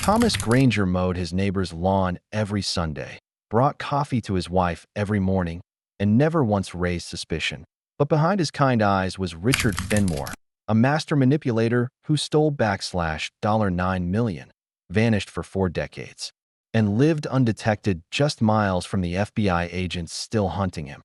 Thomas Granger mowed his neighbor's lawn every Sunday, brought coffee to his wife every morning, and never once raised suspicion. But behind his kind eyes was Richard Fenmore, a master manipulator who stole $9 million, vanished for 4 decades, and lived undetected just miles from the FBI agents still hunting him.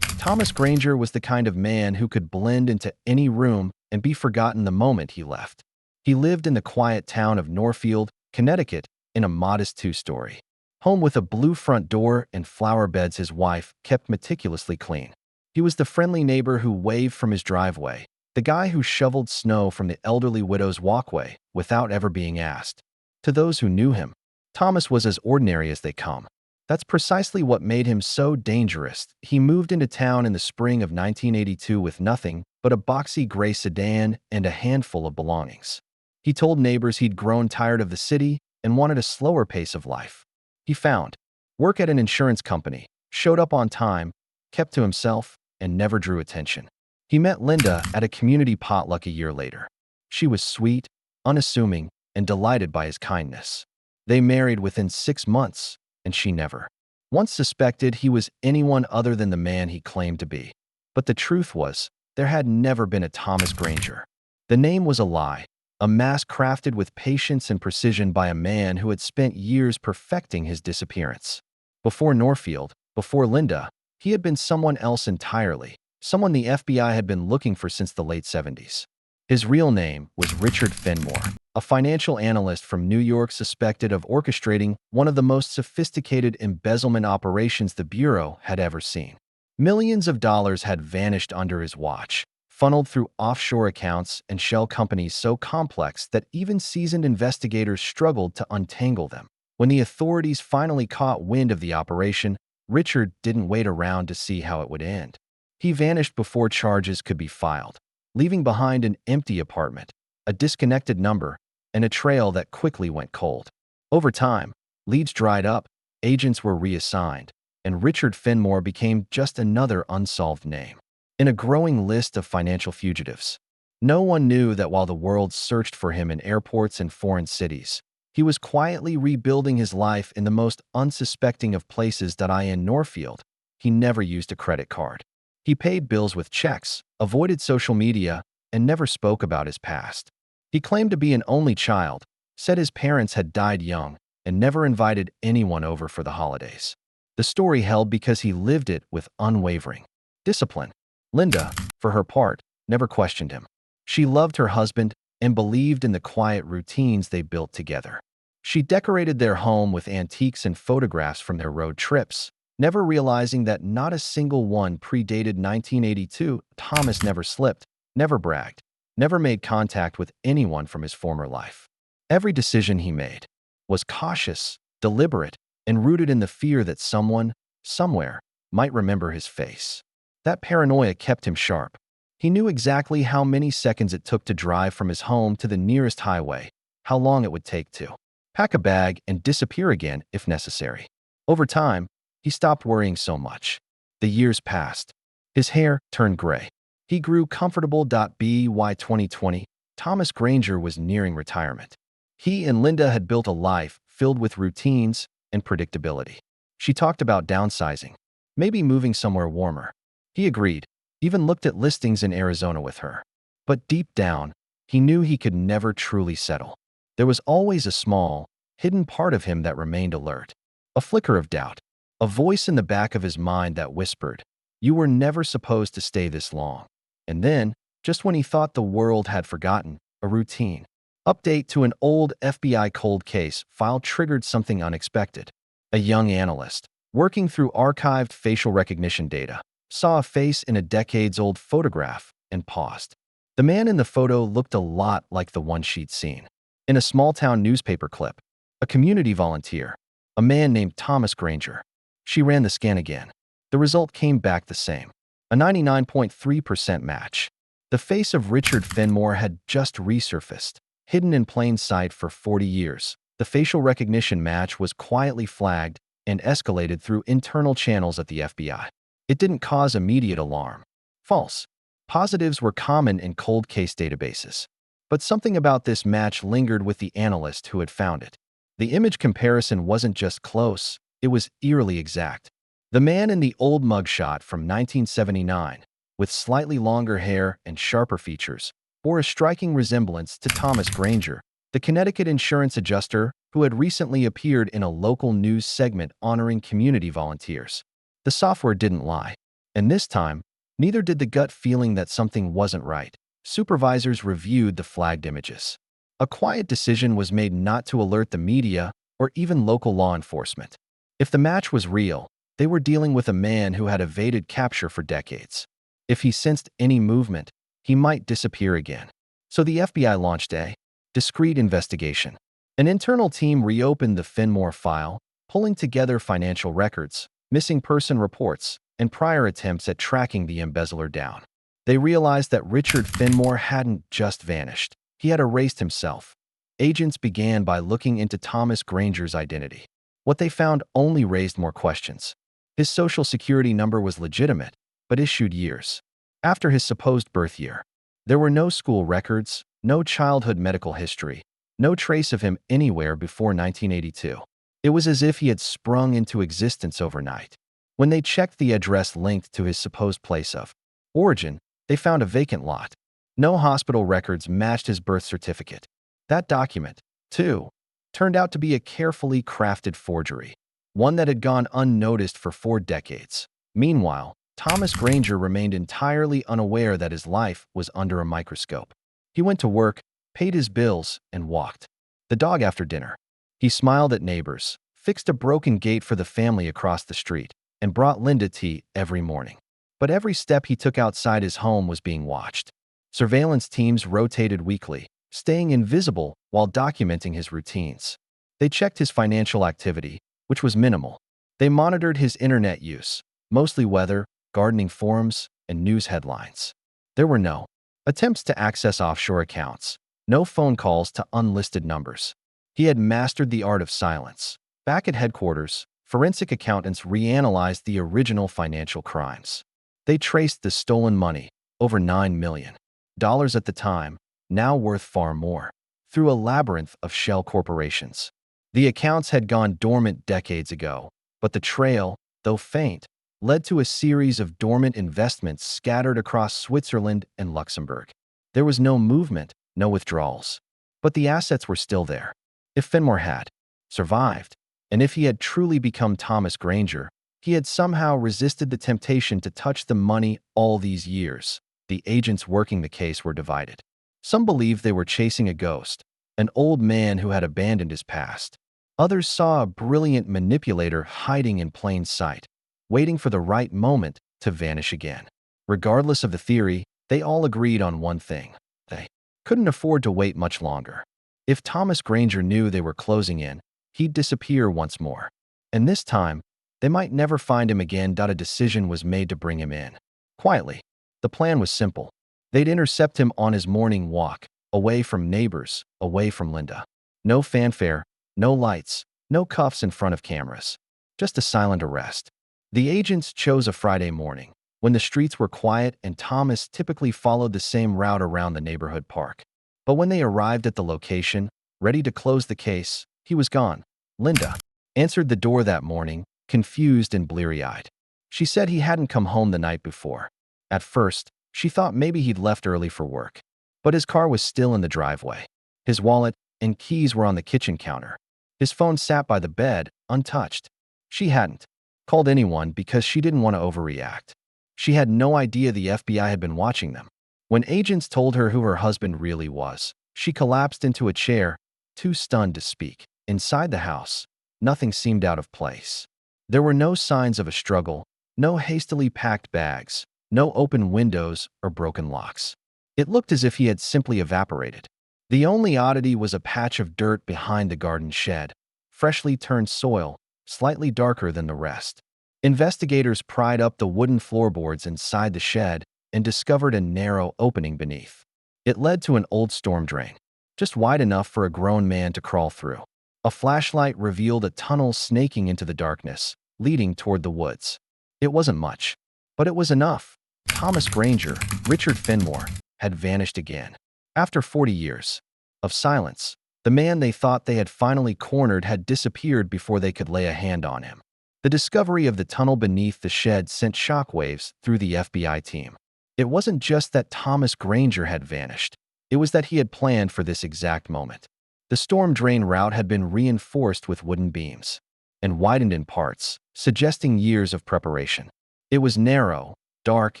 Thomas Granger was the kind of man who could blend into any room and be forgotten the moment he left. He lived in the quiet town of Northfield, Connecticut, in a modest two-story home with a blue front door and flower beds his wife kept meticulously clean. He was the friendly neighbor who waved from his driveway, the guy who shoveled snow from the elderly widow's walkway without ever being asked. To those who knew him, Thomas was as ordinary as they come. That's precisely what made him so dangerous. He moved into town in the spring of 1982 with nothing but a boxy gray sedan and a handful of belongings. He told neighbors he'd grown tired of the city and wanted a slower pace of life. He found work at an insurance company, showed up on time, kept to himself, and never drew attention. He met Linda at a community potluck a year later. She was sweet, unassuming, and delighted by his kindness. They married within 6 months, and she never once suspected he was anyone other than the man he claimed to be. But the truth was, there had never been a Thomas Granger. The name was a lie, a mask crafted with patience and precision by a man who had spent years perfecting his disappearance. Before Northfield, before Linda, he had been someone else entirely, someone the FBI had been looking for since the late 70s. His real name was Richard Fenmore, a financial analyst from New York suspected of orchestrating one of the most sophisticated embezzlement operations the Bureau had ever seen. Millions of dollars had vanished under his watch, funneled through offshore accounts and shell companies so complex that even seasoned investigators struggled to untangle them. When the authorities finally caught wind of the operation, Richard didn't wait around to see how it would end. He vanished before charges could be filed, leaving behind an empty apartment, a disconnected number, and a trail that quickly went cold. Over time, leads dried up, agents were reassigned, and Richard Fenmore became just another unsolved name in a growing list of financial fugitives. No one knew that while the world searched for him in airports and foreign cities, he was quietly rebuilding his life in the most unsuspecting of places. In Northfield, he never used a credit card. He paid bills with checks, avoided social media, and never spoke about his past. He claimed to be an only child, said his parents had died young, and never invited anyone over for the holidays. The story held because he lived it with unwavering discipline. Linda, for her part, never questioned him. She loved her husband and believed in the quiet routines they built together. She decorated their home with antiques and photographs from their road trips, never realizing that not a single one predated 1982. Thomas never slipped, never bragged, never made contact with anyone from his former life. Every decision he made was cautious, deliberate, and rooted in the fear that someone, somewhere, might remember his face. That paranoia kept him sharp. He knew exactly how many seconds it took to drive from his home to the nearest highway, how long it would take to pack a bag and disappear again if necessary. Over time, he stopped worrying so much. The years passed. His hair turned gray. He grew comfortable. By 2020, Thomas Granger was nearing retirement. He and Linda had built a life filled with routines and predictability. She talked about downsizing, maybe moving somewhere warmer. He agreed, even looked at listings in Arizona with her. But deep down, he knew he could never truly settle. There was always a small, hidden part of him that remained alert. A flicker of doubt. A voice in the back of his mind that whispered, "You were never supposed to stay this long." And then, just when he thought the world had forgotten, a routine update to an old FBI cold case file triggered something unexpected. A young analyst, working through archived facial recognition data, saw a face in a decades-old photograph and paused. The man in the photo looked a lot like the one she'd seen in a small-town newspaper clip, a community volunteer, a man named Thomas Granger. She ran the scan again. The result came back the same, a 99.3% match. The face of Richard Fenmore had just resurfaced, hidden in plain sight for 40 years. The facial recognition match was quietly flagged and escalated through internal channels at the FBI. It didn't cause immediate alarm. False positives were common in cold case databases. But something about this match lingered with the analyst who had found it. The image comparison wasn't just close, it was eerily exact. The man in the old mugshot from 1979, with slightly longer hair and sharper features, bore a striking resemblance to Thomas Granger, the Connecticut insurance adjuster who had recently appeared in a local news segment honoring community volunteers. The software didn't lie. And this time, neither did the gut feeling that something wasn't right. Supervisors reviewed the flagged images. A quiet decision was made not to alert the media or even local law enforcement. If the match was real, they were dealing with a man who had evaded capture for decades. If he sensed any movement, he might disappear again. So the FBI launched a discreet investigation. An internal team reopened the Finmore file, pulling together financial records, missing person reports, and prior attempts at tracking the embezzler down. They realized that Richard Finmore hadn't just vanished. He had erased himself. Agents began by looking into Thomas Granger's identity. What they found only raised more questions. His social security number was legitimate, but issued years after his supposed birth year. There were no school records, no childhood medical history, no trace of him anywhere before 1982. It was as if he had sprung into existence overnight. When they checked the address linked to his supposed place of origin, they found a vacant lot. No hospital records matched his birth certificate. That document, too, turned out to be a carefully crafted forgery, one that had gone unnoticed for 4 decades. Meanwhile, Thomas Granger remained entirely unaware that his life was under a microscope. He went to work, paid his bills, and walked the dog after dinner. He smiled at neighbors, fixed a broken gate for the family across the street, and brought Linda tea every morning. But every step he took outside his home was being watched. Surveillance teams rotated weekly, staying invisible while documenting his routines. They checked his financial activity, which was minimal. They monitored his internet use, mostly weather, gardening forums, and news headlines. There were no attempts to access offshore accounts, no phone calls to unlisted numbers. He had mastered the art of silence. Back at headquarters, forensic accountants reanalyzed the original financial crimes. They traced the stolen money, over $9 million at the time, now worth far more, through a labyrinth of shell corporations. The accounts had gone dormant decades ago, but the trail, though faint, led to a series of dormant investments scattered across Switzerland and Luxembourg. There was no movement, no withdrawals. But the assets were still there. If Finmore had survived, and if he had truly become Thomas Granger, he had somehow resisted the temptation to touch the money all these years. The agents working the case were divided. Some believed they were chasing a ghost, an old man who had abandoned his past. Others saw a brilliant manipulator hiding in plain sight, waiting for the right moment to vanish again. Regardless of the theory, they all agreed on one thing. They couldn't afford to wait much longer. If Thomas Granger knew they were closing in, he'd disappear once more. And this time, they might never find him again. A decision was made to bring him in. Quietly. The plan was simple. They'd intercept him on his morning walk, away from neighbors, away from Linda. No fanfare, no lights, no cuffs in front of cameras. Just a silent arrest. The agents chose a Friday morning, when the streets were quiet and Thomas typically followed the same route around the neighborhood park. But when they arrived at the location, ready to close the case, he was gone. Linda answered the door that morning, confused and bleary-eyed. She said he hadn't come home the night before. At first, she thought maybe he'd left early for work. But his car was still in the driveway. His wallet and keys were on the kitchen counter. His phone sat by the bed, untouched. She hadn't called anyone because she didn't want to overreact. She had no idea the FBI had been watching them. When agents told her who her husband really was, she collapsed into a chair, too stunned to speak. Inside the house, nothing seemed out of place. There were no signs of a struggle, no hastily packed bags, no open windows or broken locks. It looked as if he had simply evaporated. The only oddity was a patch of dirt behind the garden shed, freshly turned soil, slightly darker than the rest. Investigators pried up the wooden floorboards inside the shed and discovered a narrow opening beneath. It led to an old storm drain, just wide enough for a grown man to crawl through. A flashlight revealed a tunnel snaking into the darkness, leading toward the woods. It wasn't much, but it was enough. Thomas Granger, Richard Finmore, had vanished again. After 40 years of silence, The man they thought they had finally cornered had disappeared before they could lay a hand on him. The discovery of the tunnel beneath the shed sent shockwaves through the FBI team. It wasn't just that Thomas Granger had vanished. It was that he had planned for this exact moment. The storm drain route had been reinforced with wooden beams and widened in parts, suggesting years of preparation. It was narrow, dark,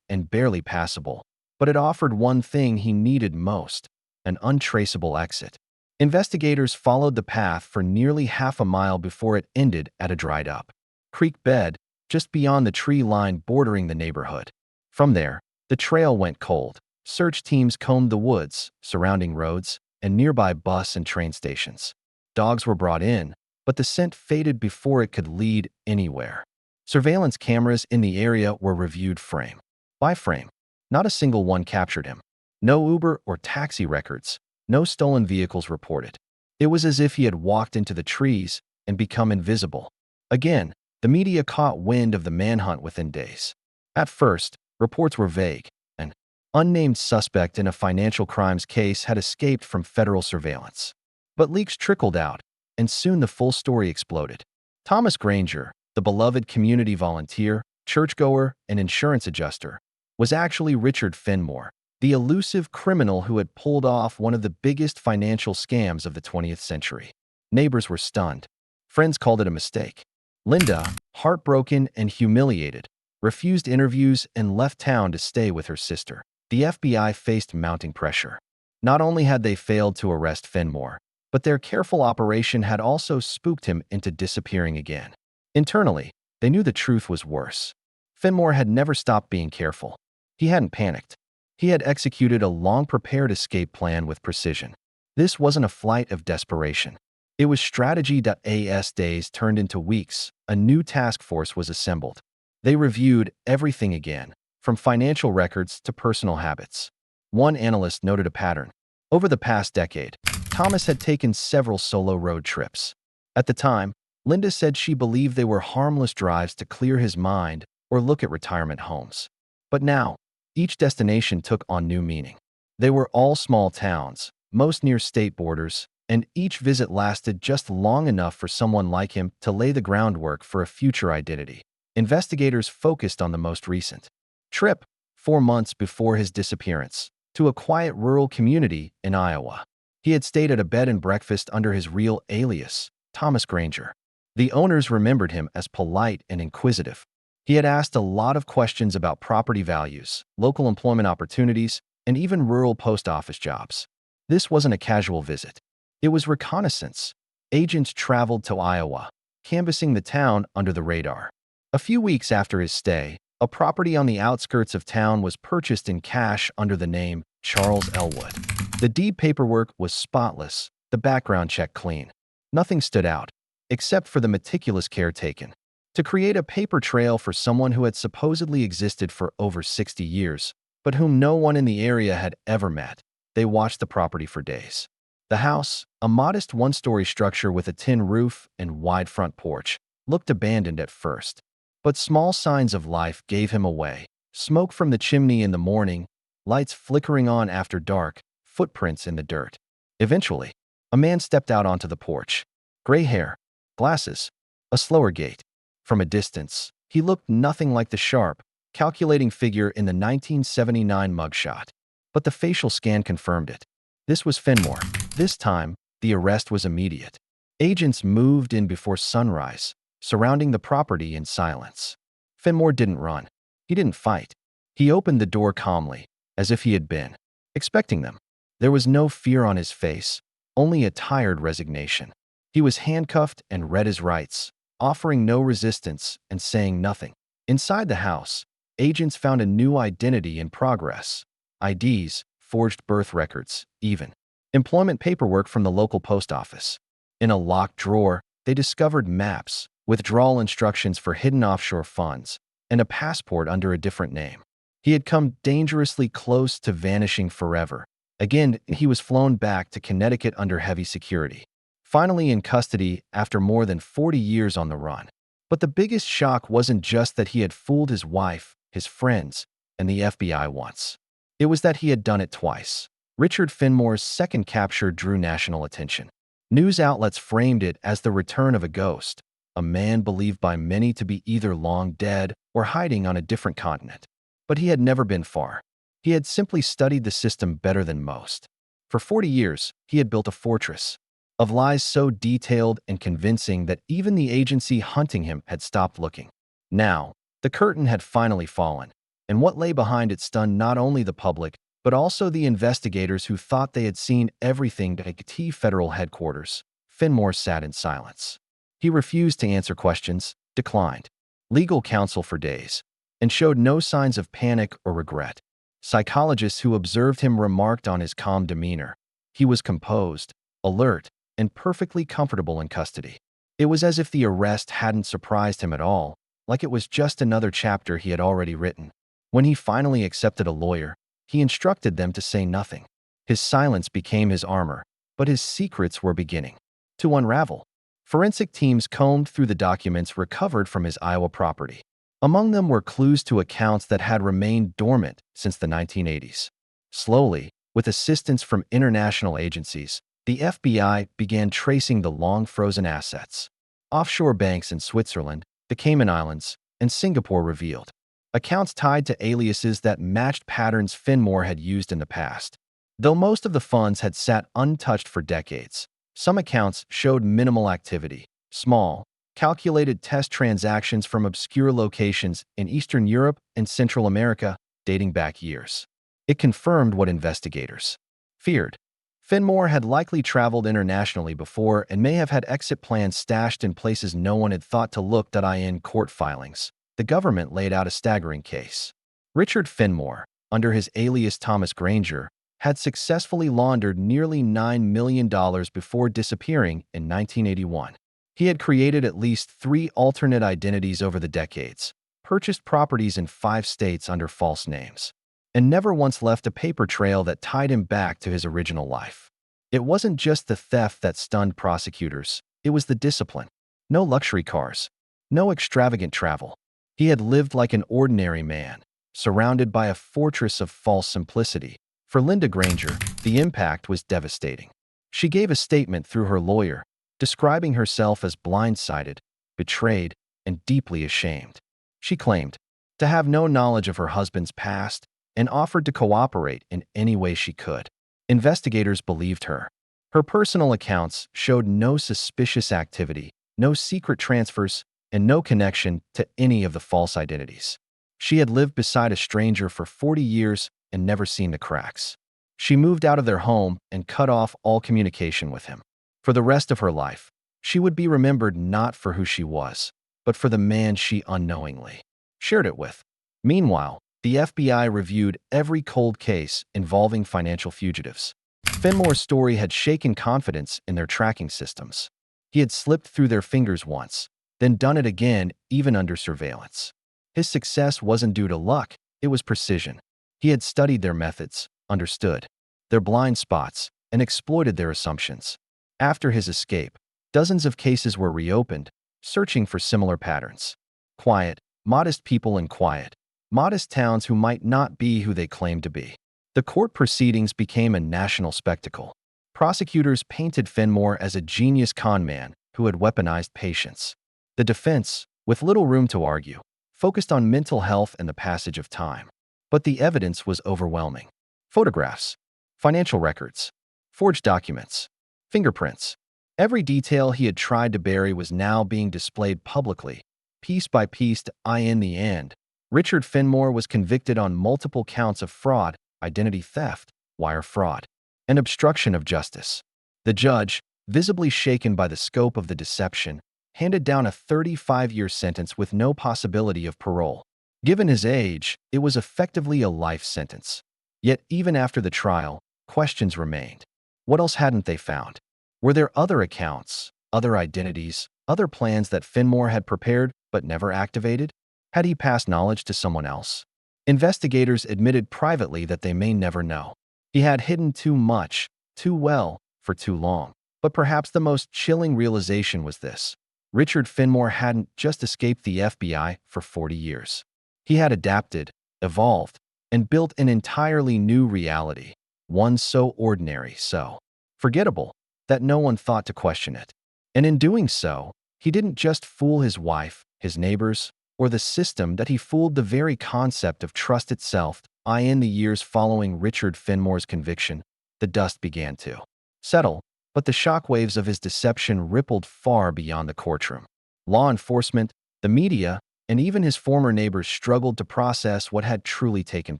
and barely passable, but it offered one thing he needed most: an untraceable exit. Investigators followed the path for nearly half a mile before it ended at a dried-up creek bed just beyond the tree line bordering the neighborhood. From there, the trail went cold. Search teams combed the woods, surrounding roads, and nearby bus and train stations. Dogs were brought in, but the scent faded before it could lead anywhere. Surveillance cameras in the area were reviewed frame by frame. Not a single one captured him. No Uber or taxi records, no stolen vehicles reported. It was as if he had walked into the trees and become invisible. Again, the media caught wind of the manhunt within days. At first, reports were vague. An unnamed suspect in a financial crimes case had escaped from federal surveillance. But leaks trickled out, and soon the full story exploded. Thomas Granger, the beloved community volunteer, churchgoer, and insurance adjuster, was actually Richard Fenmore, the elusive criminal who had pulled off one of the biggest financial scams of the 20th century. Neighbors were stunned. Friends called it a mistake. Linda, heartbroken and humiliated, refused interviews and left town to stay with her sister. The FBI faced mounting pressure. Not only had they failed to arrest Fenmore, but their careful operation had also spooked him into disappearing again. Internally, they knew the truth was worse. Fenmore had never stopped being careful. He hadn't panicked. He had executed a long-prepared escape plan with precision. This wasn't a flight of desperation. It was strategy. As days turned into weeks, a new task force was assembled. They reviewed everything again, from financial records to personal habits. One analyst noted a pattern. Over the past decade, Thomas had taken several solo road trips. At the time, Linda said she believed they were harmless drives to clear his mind or look at retirement homes. But now, each destination took on new meaning. They were all small towns, most near state borders, and each visit lasted just long enough for someone like him to lay the groundwork for a future identity. Investigators focused on the most recent trip, 4 months before his disappearance, to a quiet rural community in Iowa. He had stayed at a bed and breakfast under his real alias, Thomas Granger. The owners remembered him as polite and inquisitive. He had asked a lot of questions about property values, local employment opportunities, and even rural post office jobs. This wasn't a casual visit. It was reconnaissance. Agents traveled to Iowa, canvassing the town under the radar. A few weeks after his stay, a property on the outskirts of town was purchased in cash under the name Charles Elwood. The deed paperwork was spotless, the background check clean. Nothing stood out, except for the meticulous care taken to create a paper trail for someone who had supposedly existed for over 60 years, but whom no one in the area had ever met. They watched the property for days. The house, a modest one-story structure with a tin roof and wide front porch, looked abandoned at first. But small signs of life gave him away. Smoke from the chimney in the morning, lights flickering on after dark, footprints in the dirt. Eventually, a man stepped out onto the porch. Gray hair, glasses, a slower gait. From a distance, he looked nothing like the sharp, calculating figure in the 1979 mugshot. But the facial scan confirmed it. This was Fenmore. This time, the arrest was immediate. Agents moved in before sunrise, surrounding the property in silence. Fenmore didn't run. He didn't fight. He opened the door calmly, as if he had been expecting them. There was no fear on his face, only a tired resignation. He was handcuffed and read his rights, offering no resistance and saying nothing. Inside the house, agents found a new identity in progress. IDs, forged birth records, even employment paperwork from the local post office. In a locked drawer, they discovered maps, withdrawal instructions for hidden offshore funds, and a passport under a different name. He had come dangerously close to vanishing forever. Again, he was flown back to Connecticut under heavy security, finally in custody after more than 40 years on the run. But the biggest shock wasn't just that he had fooled his wife, his friends, and the FBI once. It was that he had done it twice. Richard Fenmore's second capture drew national attention. News outlets framed it as the return of a ghost, a man believed by many to be either long dead or hiding on a different continent. But he had never been far. He had simply studied the system better than most. For 40 years, he had built a fortress of lies so detailed and convincing that even the agency hunting him had stopped looking. Now, the curtain had finally fallen, and what lay behind it stunned not only the public, but also the investigators who thought they had seen everything at T federal headquarters. Finmore sat in silence. He refused to answer questions, declined legal counsel for days, and showed no signs of panic or regret. Psychologists who observed him remarked on his calm demeanor. He was composed, alert, and perfectly comfortable in custody. It was as if the arrest hadn't surprised him at all, like it was just another chapter he had already written. When he finally accepted a lawyer, he instructed them to say nothing. His silence became his armor, but his secrets were beginning to unravel. Forensic teams combed through the documents recovered from his Iowa property. Among them were clues to accounts that had remained dormant since the 1980s. Slowly, with assistance from international agencies, the FBI began tracing the long-frozen assets. Offshore banks in Switzerland, the Cayman Islands, and Singapore revealed accounts tied to aliases that matched patterns Finmore had used in the past. Though most of the funds had sat untouched for decades, some accounts showed minimal activity, small, calculated test transactions from obscure locations in Eastern Europe and Central America dating back years. It confirmed what investigators feared. Finmore had likely traveled internationally before and may have had exit plans stashed in places no one had thought to look. In court filings, the government laid out a staggering case. Richard Finmore, under his alias Thomas Granger, had successfully laundered nearly $9 million before disappearing in 1981. He had created at least 3 alternate identities over the decades, purchased properties in 5 states under false names, and never once left a paper trail that tied him back to his original life. It wasn't just the theft that stunned prosecutors, it was the discipline. No luxury cars, no extravagant travel. He had lived like an ordinary man, surrounded by a fortress of false simplicity. For Linda Granger, the impact was devastating. She gave a statement through her lawyer, describing herself as blindsided, betrayed, and deeply ashamed. She claimed to have no knowledge of her husband's past and offered to cooperate in any way she could. Investigators believed her. Her personal accounts showed no suspicious activity, no secret transfers, and no connection to any of the false identities. She had lived beside a stranger for 40 years and never seen the cracks. She moved out of their home and cut off all communication with him. For the rest of her life, she would be remembered not for who she was, but for the man she unknowingly shared it with. Meanwhile, the FBI reviewed every cold case involving financial fugitives. Finmore's story had shaken confidence in their tracking systems. He had slipped through their fingers once, then done it again even under surveillance. His success wasn't due to luck, it was precision. He had studied their methods, understood their blind spots, and exploited their assumptions. After his escape, dozens of cases were reopened, searching for similar patterns. Quiet, modest people in quiet, modest towns who might not be who they claimed to be. The court proceedings became a national spectacle. Prosecutors painted Finmore as a genius con man who had weaponized patience. The defense, with little room to argue, focused on mental health and the passage of time. But the evidence was overwhelming. Photographs, financial records, forged documents, fingerprints. Every detail he had tried to bury was now being displayed publicly, piece by piece. In the end, Richard Finmore was convicted on multiple counts of fraud, identity theft, wire fraud, and obstruction of justice. The judge, visibly shaken by the scope of the deception, handed down a 35-year sentence with no possibility of parole. Given his age, it was effectively a life sentence. Yet even after the trial, questions remained. What else hadn't they found? Were there other accounts, other identities, other plans that Finmore had prepared but never activated? Had he passed knowledge to someone else? Investigators admitted privately that they may never know. He had hidden too much, too well, for too long. But perhaps the most chilling realization was this. Richard Finmore hadn't just escaped the FBI for 40 years. He had adapted, evolved, and built an entirely new reality, one so ordinary, so forgettable, that no one thought to question it. And in doing so, he didn't just fool his wife, his neighbors, or the system, that he fooled the very concept of trust itself. In the years following Richard Finmore's conviction, the dust began to settle, but the shockwaves of his deception rippled far beyond the courtroom. Law enforcement, the media, and even his former neighbors struggled to process what had truly taken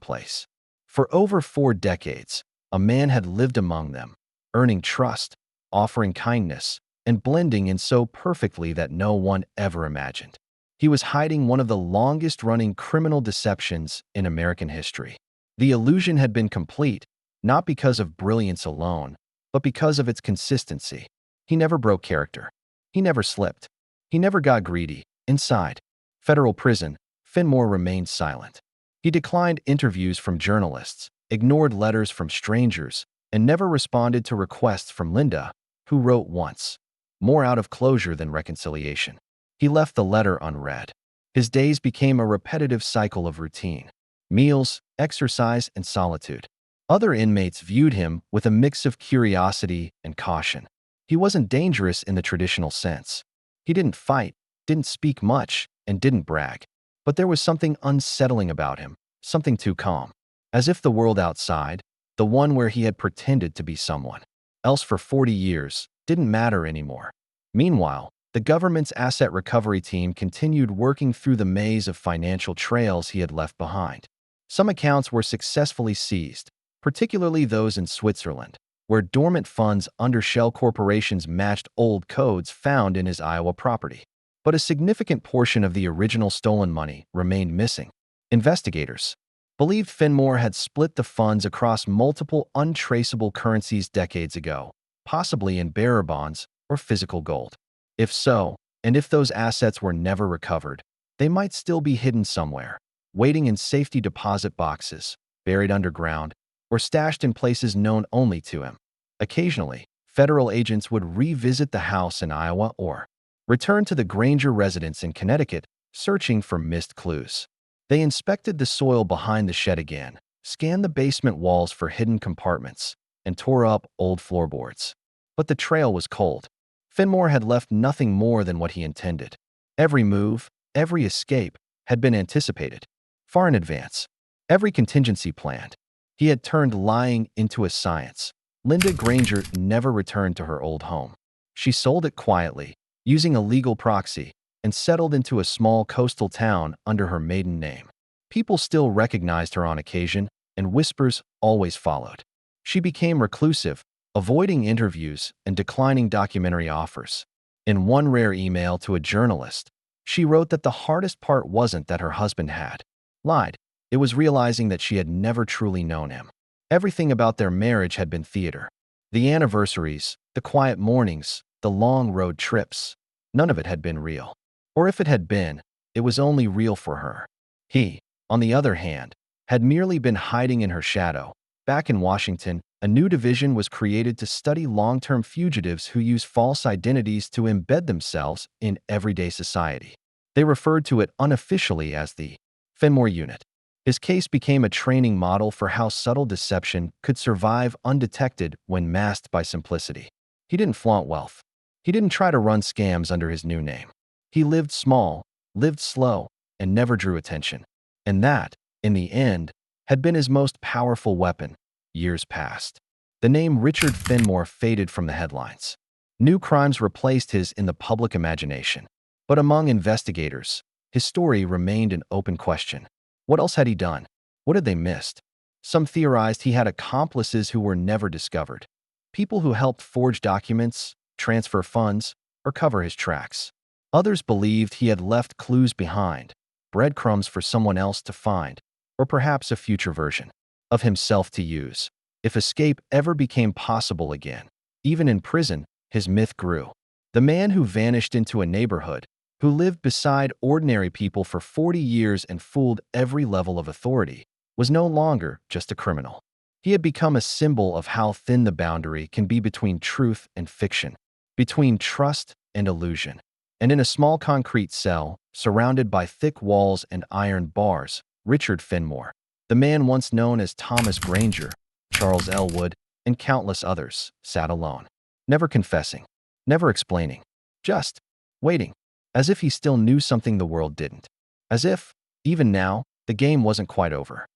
place. For over 4 decades, a man had lived among them, earning trust, offering kindness, and blending in so perfectly that no one ever imagined. He was hiding one of the longest-running criminal deceptions in American history. The illusion had been complete, not because of brilliance alone, but because of its consistency. He never broke character. He never slipped. He never got greedy. Inside federal prison, Finmore remained silent. He declined interviews from journalists, ignored letters from strangers, and never responded to requests from Linda, who wrote once, more out of closure than reconciliation. He left the letter unread. His days became a repetitive cycle of routine: meals, exercise, and solitude. Other inmates viewed him with a mix of curiosity and caution. He wasn't dangerous in the traditional sense. He didn't fight, didn't speak much, and didn't brag. But there was something unsettling about him, something too calm. As if the world outside, the one where he had pretended to be someone else for 40 years, didn't matter anymore. Meanwhile, the government's asset recovery team continued working through the maze of financial trails he had left behind. Some accounts were successfully seized, particularly those in Switzerland, where dormant funds under shell corporations matched old codes found in his Iowa property. But a significant portion of the original stolen money remained missing. Investigators believed Finmore had split the funds across multiple untraceable currencies decades ago, possibly in bearer bonds or physical gold. If so, and if those assets were never recovered, they might still be hidden somewhere, waiting in safety deposit boxes, buried underground, or stashed in places known only to him. Occasionally, federal agents would revisit the house in Iowa or return to the Granger residence in Connecticut, searching for missed clues. They inspected the soil behind the shed again, scanned the basement walls for hidden compartments, and tore up old floorboards. But the trail was cold. Finmore had left nothing more than what he intended. Every move, every escape, had been anticipated, far in advance. Every contingency planned. He had turned lying into a science. Linda Granger never returned to her old home. She sold it quietly, using a legal proxy, and settled into a small coastal town under her maiden name. People still recognized her on occasion, and whispers always followed. She became reclusive, avoiding interviews and declining documentary offers. In one rare email to a journalist, she wrote that the hardest part wasn't that her husband had lied. It was realizing that she had never truly known him. Everything about their marriage had been theater. The anniversaries, the quiet mornings, the long road trips, none of it had been real. Or if it had been, it was only real for her. He, on the other hand, had merely been hiding in her shadow. Back in Washington, a new division was created to study long-term fugitives who use false identities to embed themselves in everyday society. They referred to it unofficially as the Finmore Unit. His case became a training model for how subtle deception could survive undetected when masked by simplicity. He didn't flaunt wealth. He didn't try to run scams under his new name. He lived small, lived slow, and never drew attention. And that, in the end, had been his most powerful weapon. Years passed. The name Richard Finmore faded from the headlines. New crimes replaced his in the public imagination. But among investigators, his story remained an open question. What else had he done? What had they missed? Some theorized he had accomplices who were never discovered. People who helped forge documents, transfer funds, or cover his tracks. Others believed he had left clues behind, breadcrumbs for someone else to find, or perhaps a future version of himself to use. If escape ever became possible again, even in prison, his myth grew. The man who vanished into a neighborhood, who lived beside ordinary people for 40 years and fooled every level of authority, was no longer just a criminal. He had become a symbol of how thin the boundary can be between truth and fiction, between trust and illusion. And in a small concrete cell, surrounded by thick walls and iron bars, Richard Finmore, the man once known as Thomas Granger, Charles Elwood, and countless others, sat alone. never confessing, never explaining, just waiting, as if he still knew something the world didn't. As if, even now, the game wasn't quite over.